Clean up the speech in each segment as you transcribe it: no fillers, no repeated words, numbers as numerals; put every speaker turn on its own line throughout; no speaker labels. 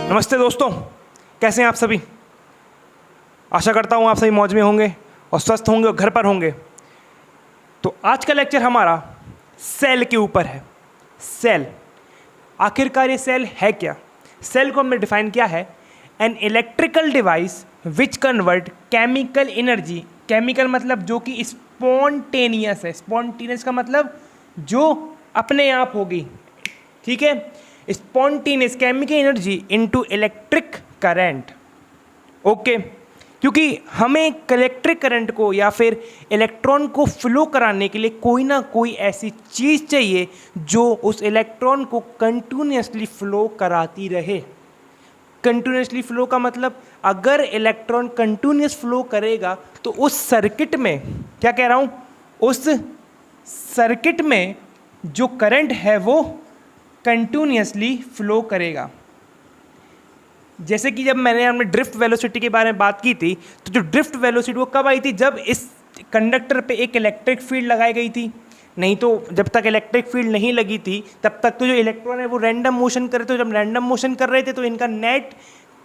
नमस्ते दोस्तों, कैसे हैं आप सभी। आशा करता हूँ आप सभी मौज में होंगे और स्वस्थ होंगे और घर पर होंगे। तो आज का लेक्चर हमारा सेल के ऊपर है। सेल, आखिरकार ये सेल है क्या। सेल को हमने डिफाइन किया है an electrical device which convert chemical energy. Chemical मतलब जो कि स्पॉन्टेनियस है। स्पॉन्टेनियस का मतलब जो अपने आप होगी, ठीक है। Spontaneous chemical energy into electric current. Okay, क्योंकि हमें इलेक्ट्रिक करंट को या फिर इलेक्ट्रॉन को फ्लो कराने के लिए कोई ना कोई ऐसी चीज़ चाहिए जो उस इलेक्ट्रॉन को कंटिन्यूसली फ्लो कराती रहे। कंटिन्यूसली फ्लो का मतलब अगर इलेक्ट्रॉन कंटिन्यूस फ्लो करेगा तो उस सर्किट में, क्या कह रहा हूँ, उस सर्किट में जो करंट है वो कंटिन्यूसली फ्लो करेगा। जैसे कि जब मैंने हमने ड्रिफ्ट वेलोसिटी के बारे में बात की थी, तो जो ड्रिफ्ट वेलोसिटी वो कब आई थी, जब इस कंडक्टर पे एक इलेक्ट्रिक फील्ड लगाई गई थी। नहीं तो जब तक इलेक्ट्रिक फील्ड नहीं लगी थी तब तक तो जो इलेक्ट्रॉन है वो रैंडम मोशन कर रहे थे। जब रैंडम मोशन कर रहे थे तो इनका नेट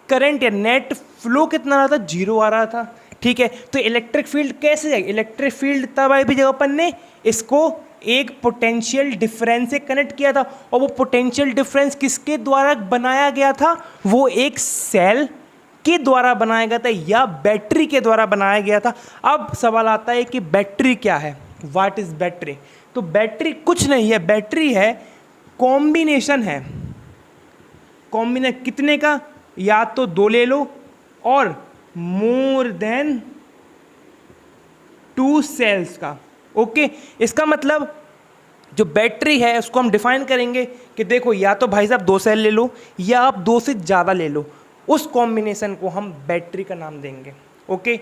करंट या नेट फ्लो कितना आ रहा था, 0 आ रहा था, ठीक है। तो इलेक्ट्रिक फील्ड कैसे जाएगी, इलेक्ट्रिक फील्ड तब आई भी जब अपन ने इसको एक पोटेंशियल डिफरेंस से कनेक्ट किया था। और वो पोटेंशियल डिफरेंस किसके द्वारा बनाया गया था, वो एक सेल के द्वारा बनाया गया था या बैटरी के द्वारा बनाया गया था। अब सवाल आता है कि बैटरी क्या है, व्हाट इज बैटरी। तो बैटरी कुछ नहीं है, बैटरी है कॉम्बिनेशन है। कॉम्बिनेशन कितने का, या तो 2 ले लो और मोर देन 2 सेल्स का। ओके, इसका मतलब जो बैटरी है उसको हम डिफाइन करेंगे कि देखो या तो भाई साहब 2 सेल ले लो या आप 2 से ज़्यादा ले लो, उस कॉम्बिनेशन को हम बैटरी का नाम देंगे। ओके,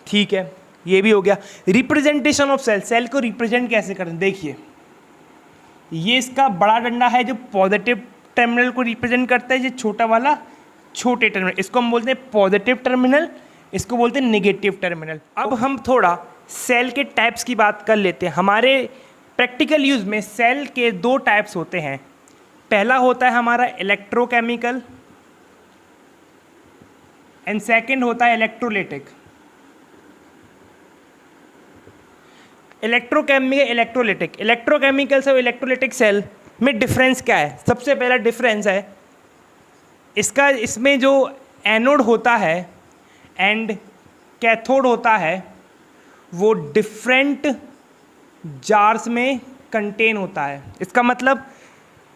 ठीक है, ये भी हो गया। रिप्रेजेंटेशन ऑफ सेल, सेल को रिप्रेजेंट कैसे करें, देखिए ये इसका बड़ा डंडा है जो पॉजिटिव टर्मिनल को रिप्रेजेंट करता है, ये छोटा वाला छोटे टर्मिनल, इसको हम बोलते हैं पॉजिटिव टर्मिनल, इसको बोलते हैं नेगेटिव टर्मिनल। अब हम थोड़ा सेल के टाइप्स की बात कर लेते हैं। हमारे प्रैक्टिकल यूज़ में सेल के 2 टाइप्स होते हैं। पहला होता है हमारा इलेक्ट्रोकेमिकल एंड सेकंड होता है इलेक्ट्रोलाइटिक। इलेक्ट्रोकेमिकल, इलेक्ट्रोलाइटिक, इलेक्ट्रोकेमिकल से इलेक्ट्रोलाइटिक सेल में डिफरेंस क्या है। सबसे पहला डिफरेंस है इसका, इसमें जो एनोड होता है एंड कैथोड होता है वो डिफरेंट जार्स में कंटेन होता है। इसका मतलब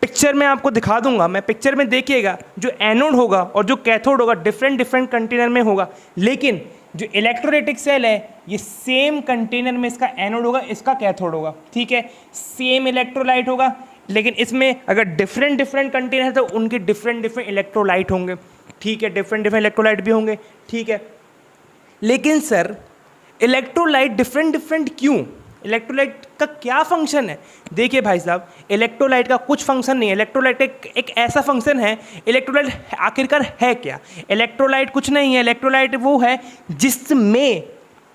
पिक्चर में आपको दिखा दूंगा मैं, पिक्चर में देखिएगा जो एनोड होगा और जो कैथोड होगा डिफरेंट कंटेनर में होगा, लेकिन जो इलेक्ट्रोलाइटिक सेल है ये सेम कंटेनर में इसका एनोड होगा, इसका कैथोड होगा, ठीक है। सेम इलेक्ट्रोलाइट होगा, लेकिन इसमें अगर डिफरेंट कंटेनर है तो उनके डिफरेंट इलेक्ट्रोलाइट होंगे, ठीक है। डिफरेंट इलेक्ट्रोलाइट भी होंगे, ठीक है। लेकिन सर इलेक्ट्रोलाइट डिफरेंट क्यों, इलेक्ट्रोलाइट का क्या फंक्शन है। देखिए भाई साहब, इलेक्ट्रोलाइट का कुछ फंक्शन नहीं है। इलेक्ट्रोलाइट एक ऐसा फंक्शन है, इलेक्ट्रोलाइट आखिरकार है क्या। इलेक्ट्रोलाइट कुछ नहीं है, इलेक्ट्रोलाइट वो है जिसमें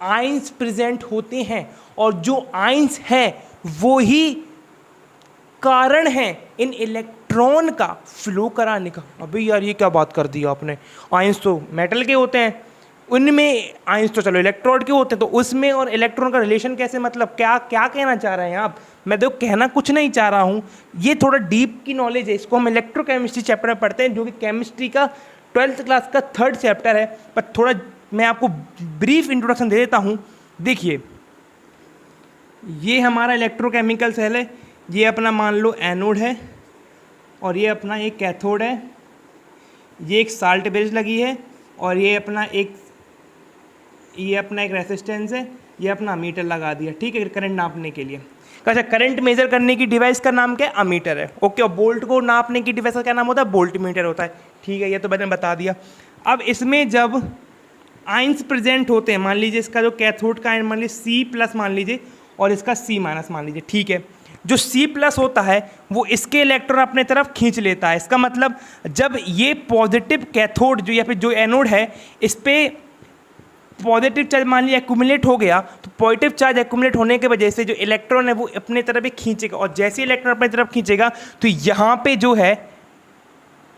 आयंस प्रेजेंट होते हैं और जो आयंस हैं वो ही कारण है इन इलेक्ट्रॉन का फ्लो कराने का। अभी यार ये क्या बात कर दी आपने, आयंस तो मेटल के होते हैं, उनमें आयंस तो चलो इलेक्ट्रोड के होते हैं, तो उसमें और इलेक्ट्रॉन का रिलेशन कैसे, मतलब क्या क्या कहना चाह रहे हैं आप। मैं देखो कहना कुछ नहीं चाह रहा हूँ, ये थोड़ा डीप की नॉलेज है, इसको हम इलेक्ट्रोकेमिस्ट्री चैप्टर में पढ़ते हैं जो कि केमिस्ट्री का 12th क्लास का 3rd चैप्टर है। पर थोड़ा मैं आपको ब्रीफ इंट्रोडक्शन दे देता हूँ। देखिए ये हमारा इलेक्ट्रोकेमिकल सेल है, ये अपना मान लो एनोड है और ये अपना एक कैथोड है, ये एक साल्ट बेस लगी है और ये अपना एक रेसिस्टेंस है, ये अपना अमीटर लगा दिया, ठीक है, करंट नापने के लिए। अच्छा, करंट मेजर करने की डिवाइस का नाम क्या है, अमीटर है, ओके। और बोल्ट को नापने की डिवाइस का क्या नाम होता है, वोल्ट मीटर होता है, ठीक है। ये तो मैंने बता दिया। अब इसमें जब आयंस प्रेजेंट होते हैं, मान लीजिए इसका जो कैथोड का आयन मान लीजिए C+ मान लीजिए और इसका C- मान लीजिए, ठीक है। जो C+ होता है वो इसके इलेक्ट्रॉन अपने तरफ खींच लेता है। इसका मतलब जब ये पॉजिटिव कैथोड जो या फिर जो एनोड है इस पर पॉजिटिव चार्ज मान लिया एक्यूमुलेट हो गया, तो पॉजिटिव चार्ज एक्यूमुलेट होने की वजह से जो इलेक्ट्रॉन है वो अपने तरफ ही खींचेगा, और जैसे इलेक्ट्रॉन अपनी तरफ खींचेगा तो यहाँ पे जो है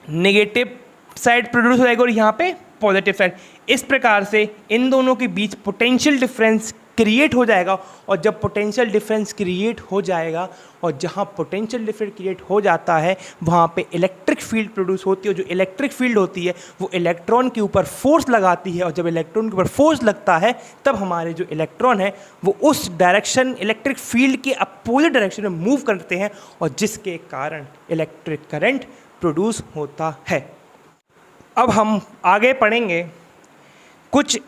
नेगेटिव साइड प्रोड्यूस हो जाएगा और यहाँ पे पॉजिटिव साइड। इस प्रकार से इन दोनों के बीच पोटेंशियल डिफरेंस क्रिएट हो जाएगा, और जब पोटेंशियल डिफरेंस क्रिएट हो जाएगा और जहाँ पोटेंशियल डिफरेंस क्रिएट हो जाता है वहाँ पे इलेक्ट्रिक फील्ड प्रोड्यूस होती है। जो इलेक्ट्रिक फील्ड होती है वो इलेक्ट्रॉन के ऊपर फोर्स लगाती है, और जब इलेक्ट्रॉन के ऊपर फोर्स लगता है तब हमारे जो इलेक्ट्रॉन है वो उस डायरेक्शन इलेक्ट्रिक फील्ड के अपोजिट डायरेक्शन में मूव करते हैं, और जिसके कारण इलेक्ट्रिक करंट प्रोड्यूस होता है। अब हम आगे पढ़ेंगे, कुछ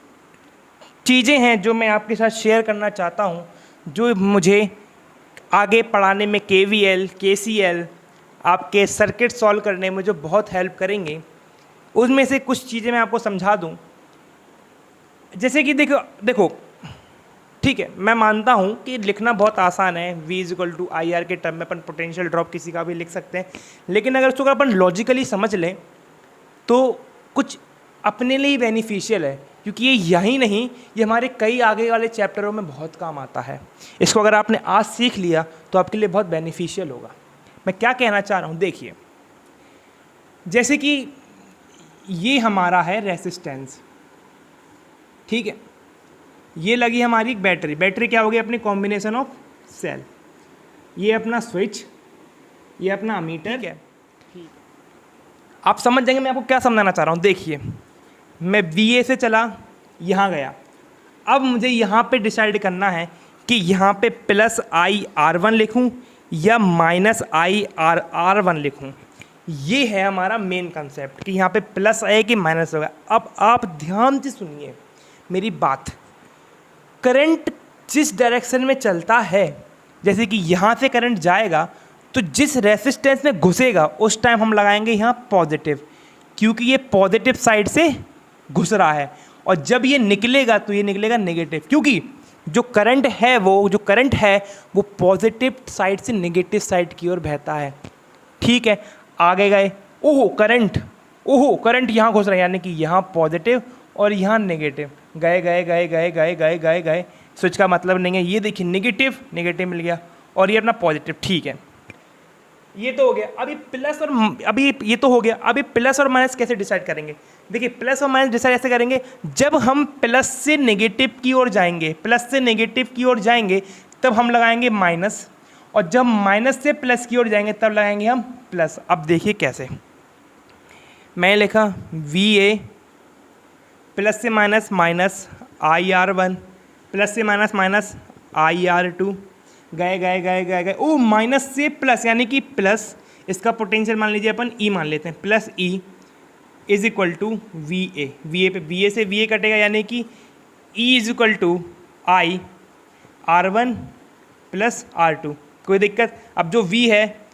चीज़ें हैं जो मैं आपके साथ शेयर करना चाहता हूँ, जो मुझे आगे पढ़ाने में KVL, KCL, आपके सर्किट सॉल्व करने में जो बहुत हेल्प करेंगे। उसमें से कुछ चीज़ें मैं आपको समझा दूँ। जैसे कि देखो ठीक है, मैं मानता हूँ कि लिखना बहुत आसान है, V=IR के टर्म में अपन पोटेंशियल ड्रॉप किसी का भी लिख सकते हैं, लेकिन अगर उसको अगर अपन लॉजिकली समझ लें तो कुछ अपने लिए बेनिफिशियल है, क्योंकि ये यही नहीं, ये हमारे कई आगे वाले चैप्टरों में बहुत काम आता है। इसको अगर आपने आज सीख लिया तो आपके लिए बहुत बेनिफिशियल होगा। मैं क्या कहना चाह रहा हूँ, देखिए, जैसे कि ये हमारा है रेसिस्टेंस, ठीक है, ये लगी हमारी एक बैटरी। बैटरी क्या होगी? अपनी कॉम्बिनेशन ऑफ सेल। ये अपना स्विच, ये अपना अमीटर, क्या आप समझ जाएंगे मैं आपको क्या समझाना चाह रहा हूँ। देखिए, मैं VA से चला, यहाँ गया, अब मुझे यहाँ पे डिसाइड करना है कि यहाँ पे +IR1 लिखूँ या -IR1 लिखूँ। ये है हमारा मेन कंसेप्ट कि यहाँ पे प्लस आए कि माइनस होगा। अब आप ध्यान से सुनिए मेरी बात। करंट जिस डायरेक्शन में चलता है, जैसे कि यहाँ से करंट जाएगा तो जिस रेसिस्टेंस में घुसेगा उस टाइम हम लगाएंगे यहाँ पॉजिटिव, क्योंकि ये पॉजिटिव साइड से घुस रहा है, और जब ये निकलेगा तो ये निकलेगा नेगेटिव, क्योंकि जो करंट है वो पॉजिटिव साइड से नेगेटिव साइड की ओर बहता है। ठीक है, आगे गए, ओहो करंट यहाँ घुस रहा है, यानी कि यहाँ पॉजिटिव और यहाँ नेगेटिव, गए, स्विच का मतलब नहीं है। ये देखिए नेगेटिव मिल गया, और ये अपना पॉजिटिव। ठीक है, ये तो हो गया। अभी ये तो हो गया। अभी प्लस और माइनस कैसे डिसाइड करेंगे? देखिए, प्लस और माइनस डिसाइड ऐसे करेंगे, जब हम प्लस से नेगेटिव की ओर जाएंगे, तब हम लगाएंगे माइनस, और जब माइनस से प्लस की ओर जाएंगे तब लगाएंगे हम प्लस। अब देखिए कैसे, मैं लिखा VA प्लस से माइनस IR1 प्लस से माइनस IR2, गए, ओ माइनस से प्लस, यानी कि प्लस, इसका पोटेंशियल मान लीजिए अपन E मान लेते हैं, plus E is equal to VA पे VA से VA कटेगा, यानी कि E is equal to IR1 plus R2। कोई दिक्कत? अब जो V है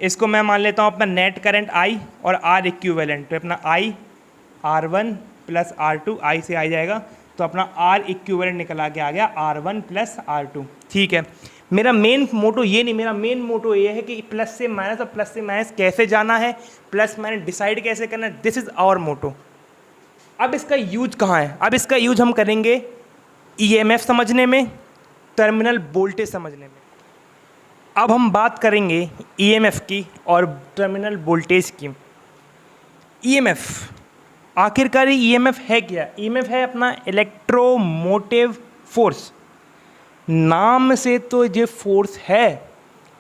इसको मैं मान लेता हूँ अपना नेट करंट I और R इक्विवेलेंट, तो अपना IR1 प्लस R2, I से आ जाएगा, तो अपना R इक्विवेलेंट निकला के आ गया R1 प्लस R2। ठीक है, मेरा मेन मोटो ये नहीं, मेरा मेन मोटो ये है कि प्लस से माइनस और प्लस से माइनस कैसे जाना है, प्लस माइनस डिसाइड कैसे करना है, दिस इज आवर मोटो। अब इसका यूज कहाँ है? अब इसका यूज हम करेंगे EMF समझने में, टर्मिनल वोल्टेज समझने में। अब हम बात करेंगे EMF की और टर्मिनल वोल्टेज की। EMF, आखिरकार EMF है क्या? EMF है अपना इलेक्ट्रोमोटिव फोर्स। नाम से तो ये फोर्स है,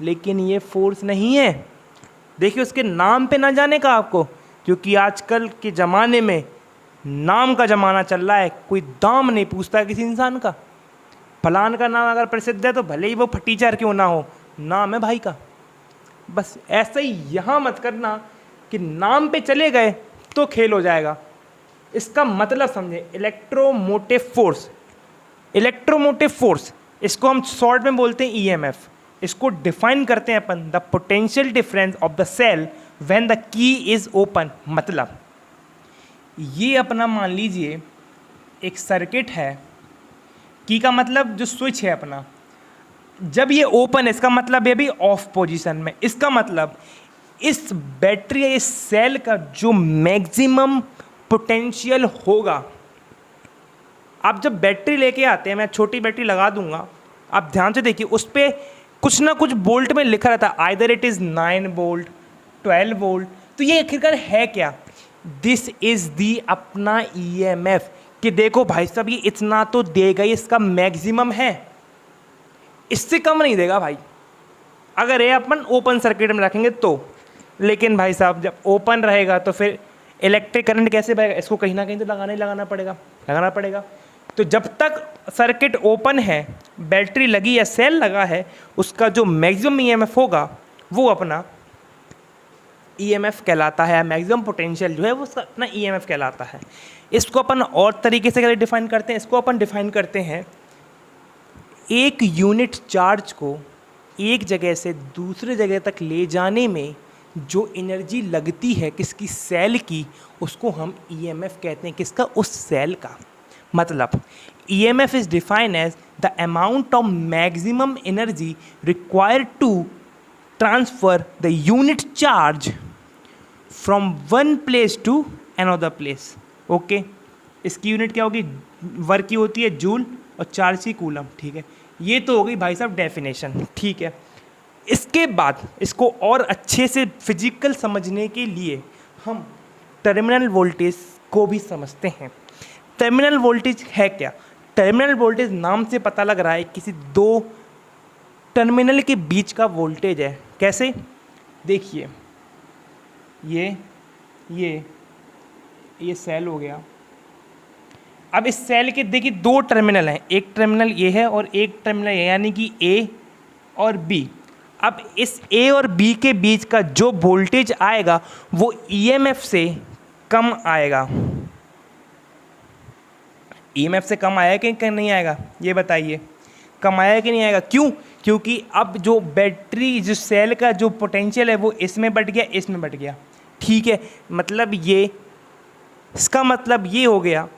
लेकिन ये फोर्स नहीं है। देखिए, उसके नाम पे ना जाने का आपको, क्योंकि आजकल के ज़माने में नाम का ज़माना चल रहा है, कोई दाम नहीं पूछता किसी इंसान का। फलान का नाम अगर प्रसिद्ध है तो भले ही वो फटीचर क्यों ना हो, नाम है भाई का। बस ऐसा ही यहाँ मत करना कि नाम पे चले गए तो खेल हो जाएगा। इसका मतलब समझे, इलेक्ट्रोमोटिव फोर्स, इसको हम शॉर्ट में बोलते हैं EMF। इसको डिफाइन करते हैं अपन, the potential difference of the cell when the key is open. मतलब ये अपना मान लीजिए एक सर्किट है, की का मतलब जो स्विच है अपना, जब ये ओपन है इसका मतलब ये भी ऑफ पोजीशन में। इसका मतलब इस बैटरी या इस सेल का जो मैक्सिमम पोटेंशियल होगा, आप जब बैटरी लेके आते हैं, मैं छोटी बैटरी लगा दूंगा, आप ध्यान से देखिए, उस पर कुछ ना कुछ वोल्ट में लिखा रहता है, either it is 9 volt 12 volt. तो ये आखिरकार है क्या? दिस इज दी अपना ईएमएफ, कि देखो भाई साहब ये इतना तो देगा ही, इसका मैक्सिमम है, इससे कम नहीं देगा भाई, अगर ये अपन ओपन सर्किट में रखेंगे तो। लेकिन भाई साहब जब ओपन रहेगा तो फिर इलेक्ट्रिक करंट कैसे बहेगा, इसको कहीं ना कहीं तो लगाना पड़ेगा। तो जब तक सर्किट ओपन है, बैटरी लगी या सेल लगा है, उसका जो मैक्सिमम ईएमएफ होगा वो अपना ईएमएफ कहलाता है, मैक्सिमम पोटेंशियल जो है वो उसका अपना ईएमएफ कहलाता है। इसको अपन और तरीके से कैसे डिफाइन करते हैं, इसको अपन डिफाइन करते हैं एक यूनिट चार्ज को एक जगह से दूसरे जगह तक ले जाने में जो एनर्जी लगती है किसकी, सेल की, उसको हम ईएमएफ कहते हैं। किसका, उस सेल का। मतलब EMF is defined as the amount of maximum energy required to transfer the unit charge from one place to another place. Okay, इसकी यूनिट क्या होगी, वर्क की होती है जूल और चार्ज की कूलम। ठीक है, ये तो हो गई भाई साहब डेफिनेशन। ठीक है, इसके बाद इसको और अच्छे से फिजिकल समझने के लिए हम टर्मिनल वोल्टेज को भी समझते हैं। टर्मिनल वोल्टेज है क्या, टर्मिनल वोल्टेज नाम से पता लग रहा है किसी दो टर्मिनल के बीच का वोल्टेज है। कैसे, देखिए ये सेल हो गया। अब इस सेल के देखिए दो टर्मिनल हैं, एक टर्मिनल ये है और एक टर्मिनल ये, यानी कि ए और बी। अब इस ए और बी के बीच का जो वोल्टेज आएगा वो ईएमएफ से कम आएगा। ईएमएफ से कम आएगा कि नहीं आएगा, ये बताइए, कम आएगा कि नहीं आएगा। क्यों, क्योंकि अब जो बैटरी जो सेल का जो पोटेंशियल है वो इसमें बढ़ गया, इसमें बढ़ गया। ठीक है, मतलब ये, इसका मतलब ये हो गया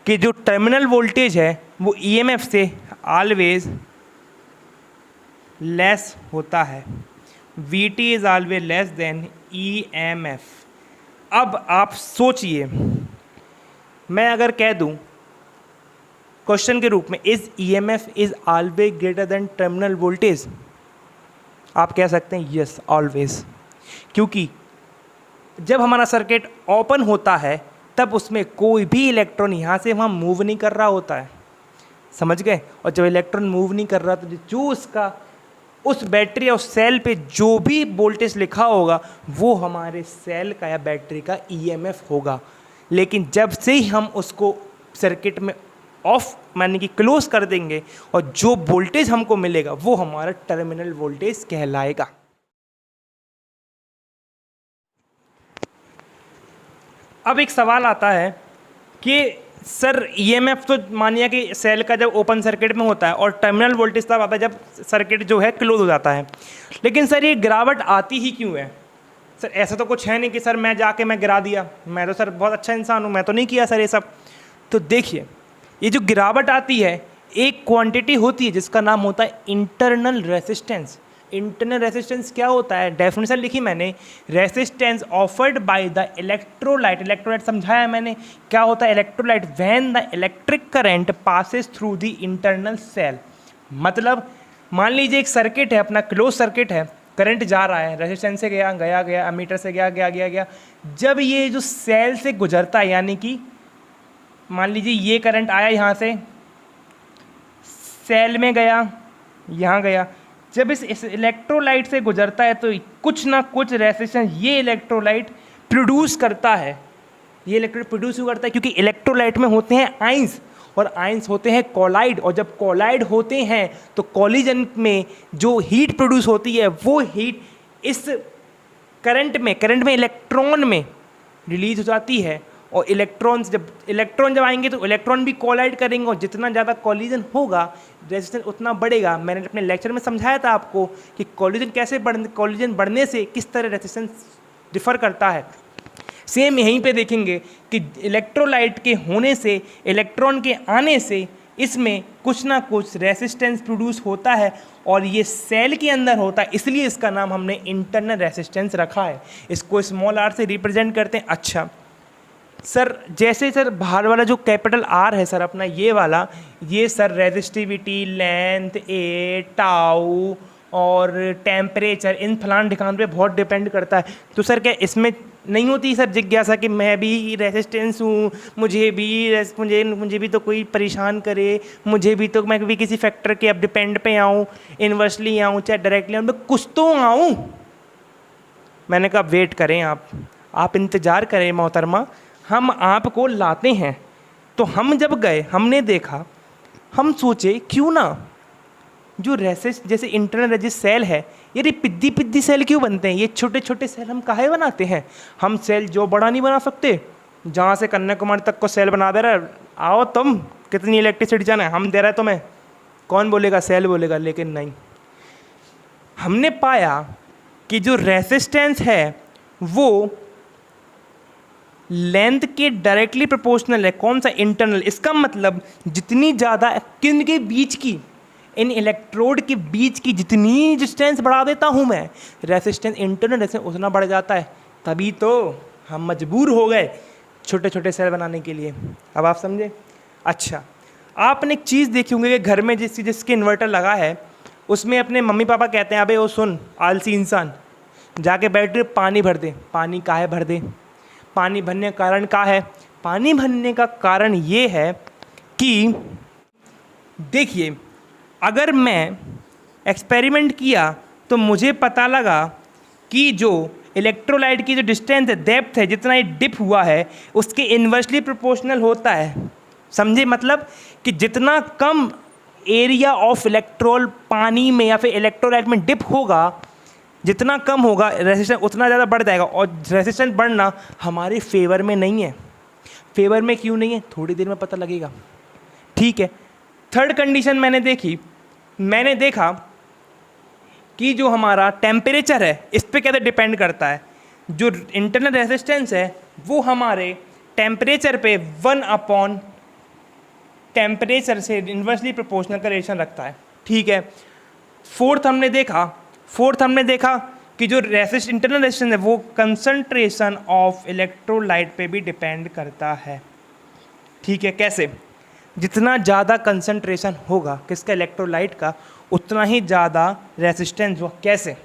कि जो टर्मिनल वोल्टेज है वो ईएमएफ से ऑलवेज लेस होता है। VT is always less than EMF. अब आप सोचिए, मैं अगर कह दूं क्वेश्चन के रूप में, is EMF is always greater than terminal voltage, आप कह सकते हैं यस ऑलवेज, क्योंकि जब हमारा सर्किट ओपन होता है तब उसमें कोई भी इलेक्ट्रॉन यहाँ से वहाँ मूव नहीं कर रहा होता है, समझ गए। और जब इलेक्ट्रॉन मूव नहीं कर रहा तो जो उसका उस बैटरी और सेल पे जो भी वोल्टेज लिखा होगा वो हमारे सेल का या बैटरी का ईएमएफ होगा। लेकिन जब से ही हम उसको सर्किट में ऑफ माने कि क्लोज कर देंगे और जो वोल्टेज हमको मिलेगा वो हमारा टर्मिनल वोल्टेज कहलाएगा। अब एक सवाल आता है कि सर ईएमएफ तो मानिए कि सेल का जब ओपन सर्किट में होता है और टर्मिनल वोल्टेज तब आता है जब सर्किट जो है क्लोज हो जाता है, लेकिन सर ये गिरावट आती ही क्यों है। सर ऐसा तो कुछ है नहीं कि सर मैं गिरा दिया, मैं तो सर बहुत अच्छा इंसान हूँ, मैं तो नहीं किया सर ये सब। तो देखिए ये जो गिरावट आती है एक क्वांटिटी होती है जिसका नाम होता है इंटरनल रेसिस्टेंस। इंटरनल रेसिस्टेंस क्या होता है, डेफिनेशन लिखी मैंने, resistance offered by the electrolyte. Electrolyte समझाया मैंने, क्या होता है electrolyte, when the electric current passes through the internal cell. मतलब मान लीजिए एक सर्किट है, अपना क्लोज सर्किट है, करंट जा रहा है, रेसिस्टेंस से गया, एमीटर से गया। जब ये जो सेल से गुजरता है, यानी कि मान लीजिए ये करंट आया यहाँ से, सेल में गया, यहाँ गया, जब इस इलेक्ट्रोलाइट से गुजरता है तो कुछ ना कुछ रेसिस्टेंस ये इलेक्ट्रोलाइट प्रोड्यूस करता है। ये इलेक्ट्रोलाइट प्रोड्यूस क्यों करता है, क्योंकि इलेक्ट्रोलाइट में होते हैं आइंस और आइंस होते हैं कॉलाइड, और जब कॉलाइड होते हैं तो कॉलिजन में जो हीट प्रोड्यूस होती है वो हीट इस करंट में इलेक्ट्रॉन में रिलीज हो जाती है। और इलेक्ट्रॉन जब आएंगे तो इलेक्ट्रॉन भी कोलाइड करेंगे और जितना ज़्यादा कॉलिजन होगा रेजिस्टेंस उतना बढ़ेगा। मैंने अपने लेक्चर में समझाया था आपको कि कॉलिजन बढ़ने से किस तरह रेजिस्टेंस डिफर करता है। सेम यहीं पे देखेंगे कि इलेक्ट्रोलाइट के होने से, इलेक्ट्रॉन के आने से इसमें कुछ ना कुछ रेजिस्टेंस प्रोड्यूस होता है और ये सेल के अंदर होता है, इसलिए इसका नाम हमने इंटरनल रेजिस्टेंस रखा है। इसको स्मॉल r से रिप्रेजेंट करते हैं। अच्छा सर, जैसे सर बाहर वाला जो कैपिटल R है सर अपना ये वाला, ये सर रेजिस्टिविटी, लेंथ, ए, टाउ और टेम्परेचर इन फलान ढिकान पे बहुत डिपेंड करता है। तो सर क्या इसमें नहीं होती सर जिज्ञासा कि मैं भी रेसिस्टेंस हूँ, मुझे भी तो कोई परेशान करे, मुझे भी तो, मैं भी किसी फैक्टर के अब डिपेंड पे आऊँ, इन्वर्सली आऊँ चाहे डायरेक्टली आऊँ, मैं कुछ तो आऊँ। मैंने कहा वेट करें आप इंतज़ार करें मोहतरमा, हम आपको लाते हैं। तो हम जब गए, हमने देखा, हम सोचे क्यों ना जो रेसिस्ट जैसे इंटरनल रेजिस्ट सेल है, ये पिद्दी पिद्दी सेल क्यों बनते हैं, ये छोटे छोटे सेल हम काहे बनाते हैं? हम सेल जो बड़ा नहीं बना सकते, जहाँ से कन्याकुमारी तक को सेल बना दे रहा है, आओ तुम कितनी इलेक्ट्रिसिटी जाना है, हम दे रहे हैं तुम्हें, कौन बोलेगा? सेल बोलेगा। लेकिन नहीं, हमने पाया कि जो रेसिस्टेंस है वो लेंथ के डायरेक्टली प्रोपोर्शनल है। कौन सा? इंटरनल। इसका मतलब जितनी ज़्यादा किन के बीच की, इन इलेक्ट्रोड के बीच की जितनी डिस्टेंस बढ़ा देता हूँ मैं, रेसिस्टेंस इंटरनल रेसिस्टेंस उतना बढ़ जाता है। तभी तो हम मजबूर हो गए छोटे छोटे सेल बनाने के लिए। अब आप समझे? अच्छा, आपने एक चीज़ देखी होंगी कि घर में जिसके इन्वर्टर लगा है उसमें अपने मम्मी पापा कहते हैं अबे वो सुन आलसी इंसान, जाके बैटरी पानी भर दे। पानी काहे भर दे? पानी भरने का कारण क्या है? पानी भरने का कारण ये है कि देखिए, अगर मैं एक्सपेरिमेंट किया तो मुझे पता लगा कि जो इलेक्ट्रोलाइट की जो डिस्टेंस है, डेप्थ है, जितना ये डिप हुआ है उसके इन्वर्सली प्रोपोर्शनल होता है। समझे? मतलब कि जितना कम एरिया ऑफ इलेक्ट्रोल पानी में या फिर इलेक्ट्रोलाइट में डिप होगा, जितना कम होगा रेसिस्टेंस उतना ज़्यादा बढ़ जाएगा। और रेसिस्टेंस बढ़ना हमारे फेवर में नहीं है। फेवर में क्यों नहीं है? थोड़ी देर में पता लगेगा। ठीक है। थर्ड कंडीशन मैंने देखा कि जो हमारा टेम्परेचर है इस पर कैसे डिपेंड करता है। जो इंटरनल रेसिस्टेंस है वो हमारे टेम्परेचर पे 1 टेम्परेचर से इन्वर्सली प्रोपोर्शनल का रिलेशन रखता है। ठीक है। फोर्थ हमने देखा कि जो इंटरनल रेसिस्टेंस है वो कंसंट्रेशन ऑफ इलेक्ट्रोलाइट पे भी डिपेंड करता है। ठीक है। कैसे? जितना ज़्यादा कंसंट्रेशन होगा किसका? इलेक्ट्रोलाइट का, उतना ही ज़्यादा रेसिस्टेंस होगा। कैसे?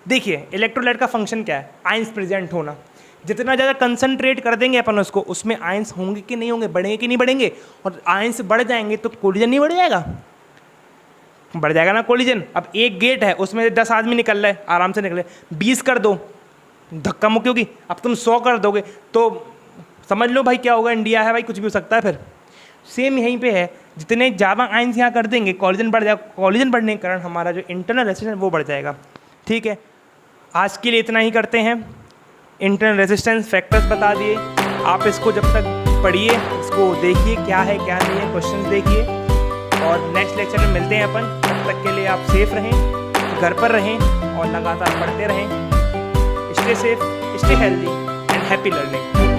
देखिए, इलेक्ट्रोलाइट का फंक्शन क्या है? आयंस प्रेजेंट होना। जितना ज़्यादा कंसंट्रेट कर देंगे अपन उसको, उसमें आयंस होंगे कि नहीं होंगे, बढ़ेंगे कि नहीं बढ़ेंगे। और आयंस बढ़ जाएंगे तो कोलिजन नहीं बढ़ जाएगा? बढ़ जाएगा ना कोलिजन। अब एक गेट है उसमें 10 आदमी निकल रहे, आराम से निकले, 20 कर दो, धक्का मुक्की होगी। अब तुम 100 कर दोगे तो समझ लो भाई क्या होगा। इंडिया है भाई, कुछ भी हो सकता है। फिर सेम यहीं पे है, जितने ज़्यादा आयंस यहाँ कर देंगे कोलिजन बढ़ जाएगा। कोलिजन बढ़ने के कारण हमारा जो इंटरनल रेसिस्टेंस वो बढ़ जाएगा। ठीक है। आज के लिए इतना ही करते हैं। इंटरनल रेसिस्टेंस फैक्टर्स बता दिए। आप इसको जब तक पढ़िए, इसको देखिए क्या है क्या नहीं है, क्वेश्चंस देखिए, और नेक्स्ट लेक्चर में मिलते हैं अपन। तब तक के लिए आप सेफ रहें, घर पर रहें और लगातार पढ़ते रहें। Stay safe, stay healthy and happy learning.